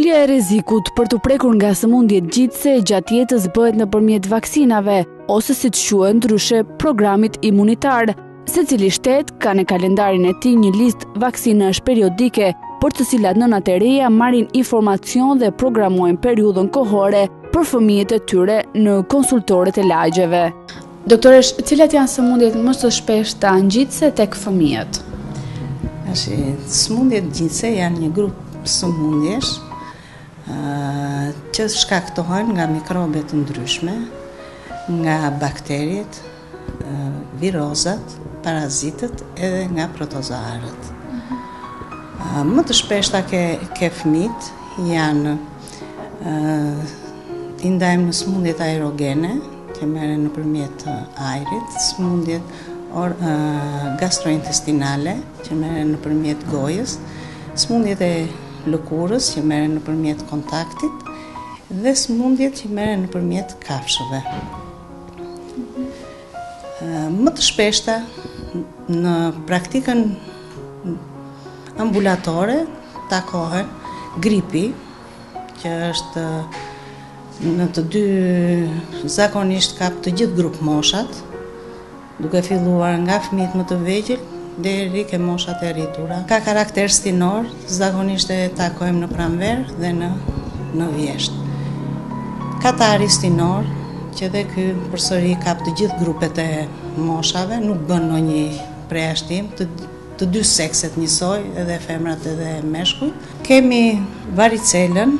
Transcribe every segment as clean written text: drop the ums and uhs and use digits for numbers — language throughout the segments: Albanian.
Ulja e rrezikut për të prekur nga sëmundjet gjithëse gjatë jetës bëhet nëpërmjet vaksinave, ose siç quhet ndryshe programit imunitar. Secili shtet ka në kalendarin e tij një listë vaksinash periodike, për të cilat nënat e reja marrin informacion dhe programojnë periudhën kohore për fëmijët e tyre në konsultorët e lagjeve. Doktoresh, cilat janë sëmundjet më së shpeshta ngjitëse tek fëmijët? Sëmundjet ngjitëse janë një grup sëmundjesh që shkaktohen nga mikrobe të ndryshme, nga bakteriet, virozat, parazitët edhe nga protozoarët. Më të shpeshta ke fëmijët janë i ndajmë në sëmundjet aerogene, që merren nëpërmjet ajrit, sëmundjet gastrointestinale, që merren nëpërmjet gojës, sëmundjet e lëkurës, që merren nëpërmjet kontaktit, dhe sëmundjet që merren nëpërmjet kafshëve. Më të shpeshta në praktikën ambulatore takohen gripi, që është në të dy zakonisht kap të gjithë grup moshat, duke filluar nga fëmijët më të vegjël deri ke moshat e rritura. Ka karakter stinor, zakonisht e takojmë në pranverë dhe në vjesht. Katari stinor, që dhe ky përsëri kap të gjithë grupet e moshave, nuk bën ndonjë përjashtim, të dy sekset njësoj, edhe femrat edhe meshkujt. Kemi varicelën,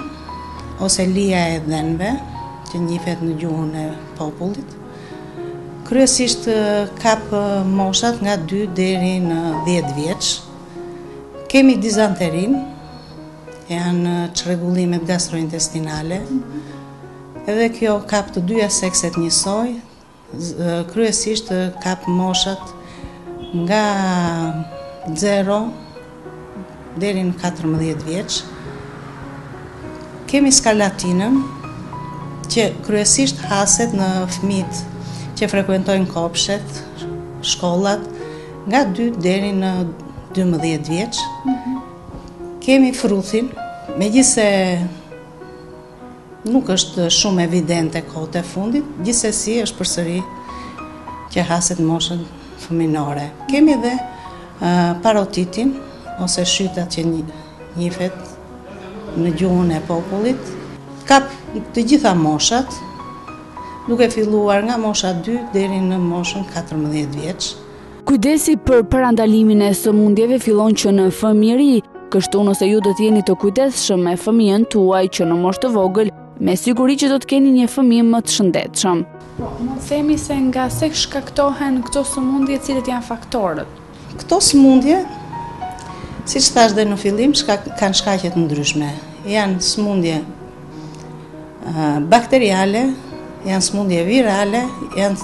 ose lija e dhenve, që njihet në gjuhën e popullit. Kryesisht kap moshat nga 2 deri në 10 vjeç. Kemi dizanterin, janë çrregullimet gastrointestinale. Edhe kjo kap të dyja sekset njësoj, kryesisht kap moshat nga 0 deri në 14 vjeç. Kemi skarlatinën, që kryesisht haset në fëmijët që frekuentojnë kopshet, shkollat, nga 2 deri në 12 vjeç. Kemi fruthin, megjithse nuk është shumë evidente kohët e fundit, gjithsesi është përsëri që haset moshën fëminore. Kemi edhe parotitin, ose shytat që njihet në gjuhën e popullit, kap të gjitha moshat, duke filluar nga mosha 2 deri në moshën 14 vjeç. Kujdesi për parandalimin e sëmundjeve fillon që në fëmijëri, kështu nëse ju do të jeni të kujdesshëm me fëmijën tuaj që në moshë të vogël, me siguri që do të keni një fëmijë më të shëndetshëm. Mund të themi se nga se shkaktohen këto sëmundje, cilët janë faktorët? Këto sëmundje, siç thash dhe në fillim, kanë shkaqe të ndryshme. Janë sëmundje bakteriale, janë sëmundje virale, janë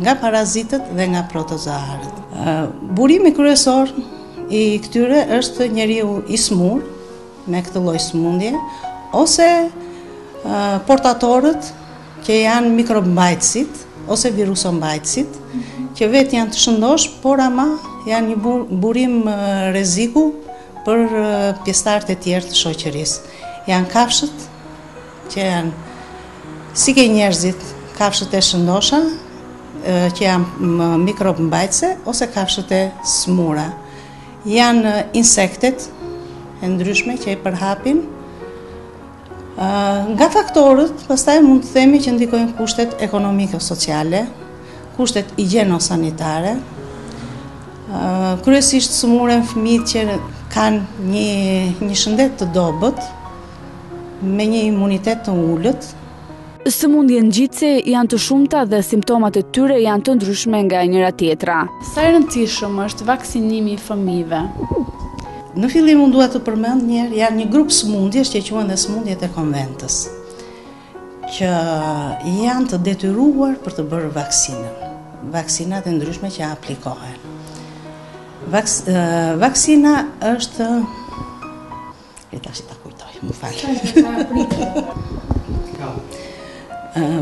nga parazitët dhe nga protozoarët. Burimi kryesor i këtyre është njeriu i smur me këtë lloj sëmundje, ose portatorët që janë mikrombajtësit ose virusombajtësit, që vetë janë të shëndosh, por ama janë një burim rreziku për pjesëtarët e tjerë të shoqërisë. Janë kafshët, që janë si ke njerëzit, kafshët e shëndosha, që janë mikrombajtëse, ose kafshët e smura. Janë insektet e ndryshme që i përhapin. Nga faktorët, pastaj mund të themi që ndikojnë kushtet ekonomike-sociale, kushtet higjieno-sanitare, kryesisht sëmuren fëmijët që kanë një shëndet të dobët, me një imunitet të ulët. Sëmundje ngjitëse janë të shumta dhe simptomat e tyre janë të ndryshme nga njëra tjetra. Sa e rëndësishëm është vaksinimi i fëmijëve? Në fillim unë dua të përmend njëherë, janë një grup sëmundjesh që quhen dhe sëmundjet e konventës, që janë të detyruar për të bërë vaksinën. Vaksinat e ndryshme që aplikohen. Vaksina është... ta kujtoj, më fal.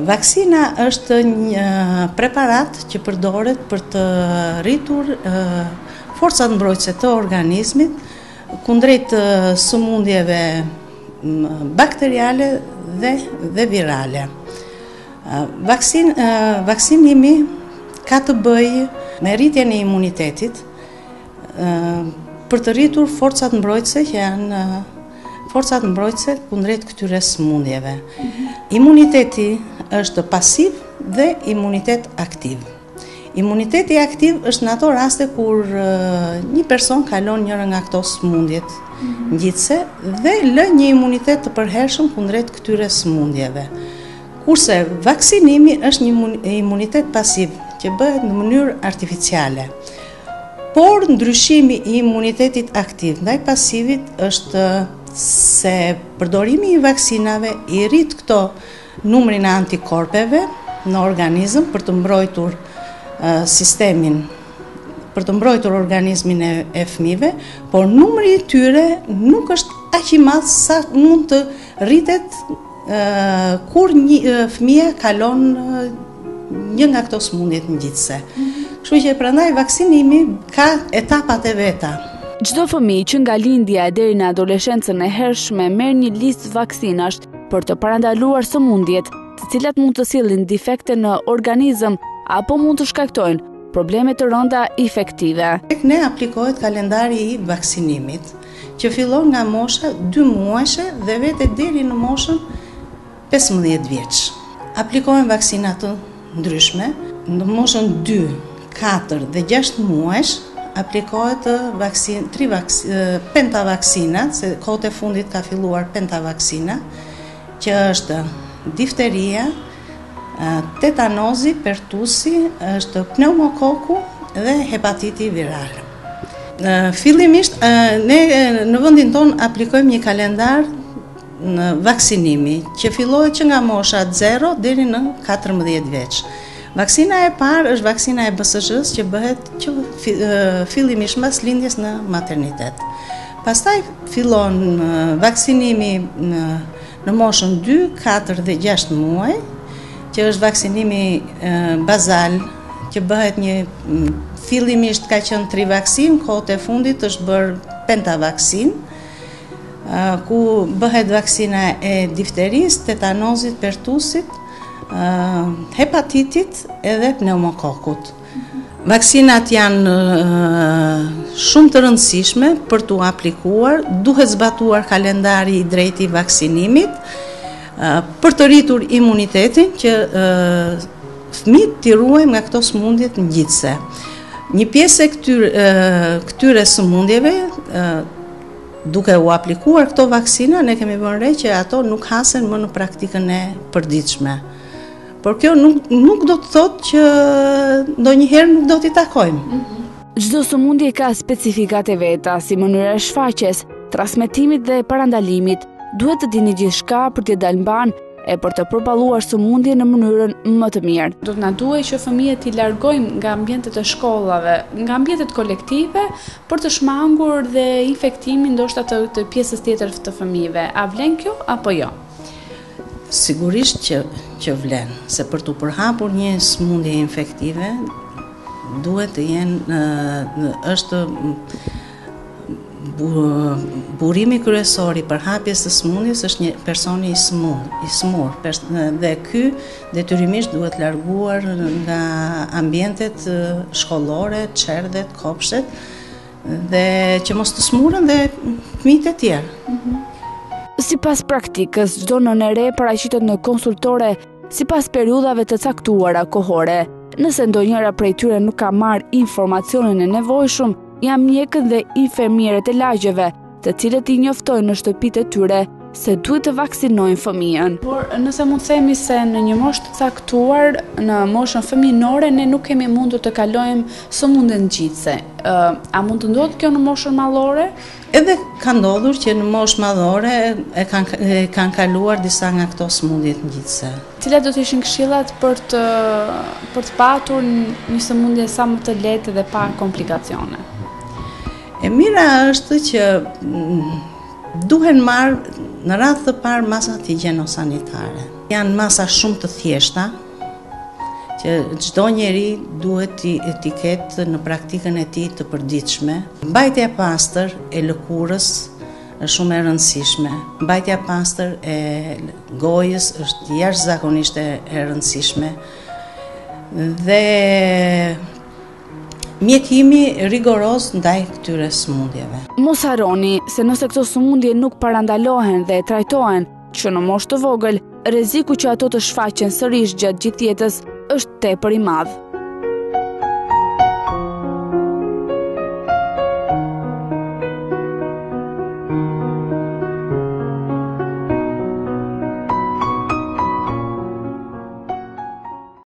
Vaksina është një preparat që përdoret për të rritur forcat mbrojtëse të organizmit kundrejt sëmundjeve bakteriale dhe virale. Vaksinimi ka të bëjë me rritjen e imunitetit për të rritur forcat mbrojtëse që janë forcat mbrojtëse kundrejt këtyre sëmundjeve. Imuniteti është pasiv dhe imunitet aktiv. Imuniteti aktiv është në ato raste kur një person kalon njëra nga këto sëmundjet ngjitse dhe lë një imunitet të përhershëm kundrejt këtyre sëmundjeve. Kurse vaksinimi është një imunitet pasiv që bëhet në mënyrë artificiale. Por ndryshimi i imunitetit aktiv ndaj pasivit është se përdorimi i vaksinave i rrit këto numrin e antikorpeve në organizëm për të mbrojtur sistemin, për të mbrojtur organizmin e fëmijëve, por numri i tyre nuk është aq i madh sa mund të rritet kur një fëmijë kalon një nga këto sëmundje të ngjitse. Kështu që prandaj vaksinimi ka etapat e veta. Çdo fëmijë që nga lindja deri në adoleshencën e hershme merr një listë vaksinash për të parandaluar sëmundjet, të cilat mund të sillin defekte në organizëm apo mund të shkaktojnë probleme të rënda infektive. Tek ne aplikohet kalendari i vaksinimit, që fillon nga mosha 2 muajshe dhe vete deri në moshën 15 vjeç. Aplikohen vaksina të ndryshme, në moshën 2, 4 dhe 6 muajsh aplikohet pentavaksina, se kohët e fundit ka filluar pentavaksina, që është difteria, tetanozi, pertusi, është pneumokoku dhe hepatiti viral. Fillimisht, ne në vendin ton aplikojmë një kalendar në vaksinimi, që fillohet që nga mosha 0 deri në 14 vjeç. Vaksina e parë është vaksina e BCG-s që bëhet që fillimisht mbas lindjes në maternitet. Pastaj fillon vaksinimi në moshën 2, 4 dhe 6 muaj, që është vaksinimi bazal, që bëhet një fillimisht ka qenë 3 vaksin, kohët e fundit është bërë pentavaksin, ku bëhet vaksina e difteris, tetanozit, pertusit, hepatitit edhe pneumokokut. Vaksinat janë shumë të rëndësishme për t'u aplikuar, duhet zbatuar kalendari i drejtë i vaksinimit, për të rritur imunitetin që fëmijët t'i ruajmë nga këto sëmundje të ngjitse. Një pjesë e këtyre sëmundjeve, duke u aplikuar këto vaksina, ne kemi vënë re që ato nuk hasen më në praktikën e përditshme. Por kjo nuk do të thotë që ndonjëherë nuk do t'i takojmë. Çdo sëmundje ka specifikat e veta, si mënyra e shfaqjes, transmetimit dhe parandalimit. Duhet të dini gjithçka për t'i dalë mban e për të përballuar sëmundjen në mënyrën më të mirë. Do të na duhet që fëmijët i largojmë nga ambientet e shkollave, nga ambientet kolektive, për të shmangur dhe infektimin ndoshta të pjesës tjetër të fëmijëve. A vlen kjo apo jo? Sigurisht që vlen, se për të përhapur një sëmundje infektive duhet të jenë është burimi kryesor i përhapjes së sëmundjes është një personi i smur, dhe ky detyrimisht duhet larguar nga ambientet shkollore, çerdhet, kopshtet, dhe që mos të smuren dhe fëmijët e tjerë. Sipas praktikës, çdo nënë e re paraqitet në konsultore sipas periudhave të caktuara kohore. Nëse ndonjëra prej tyre nuk ka marrë informacionin e nevojshëm, janë mjekët dhe infermierët e lagjeve, të cilët i njoftojnë në shtëpitë e tyre se duhet të vaksinojnë fëmijën. Por nëse mund të themi se në një moshë të caktuar, në moshën fëminore, ne nuk kemi mundur të kalojmë sëmundje ngjitse. A mund të ndodhë kjo në moshën mallore? Edhe ka ndodhur që në moshë madhore e kanë kaluar disa nga këto sëmundje të ngjitse. Cilat do të ishin këshillat për të patur një sëmundje sa më të lehtë dhe pa komplikacione? E mira është që duhen marrë në radhë të parë masat higjieno-sanitare. Janë masa shumë të thjeshta, që çdo njeri duhet t'i ketë në praktikën e tij të përditshme. Mbajtja e pastër e lëkurës është shumë e rëndësishme. Mbajtja pastër e gojës është jashtëzakonisht e rëndësishme. Dhe mjekimi rigoroz ndaj këtyre sëmundjeve. Mos harroni se nëse këto sëmundje nuk parandalohen dhe trajtohen që në moshë të vogël, rreziku që ato të shfaqen sërish gjatë gjithë jetës është tepër i madh.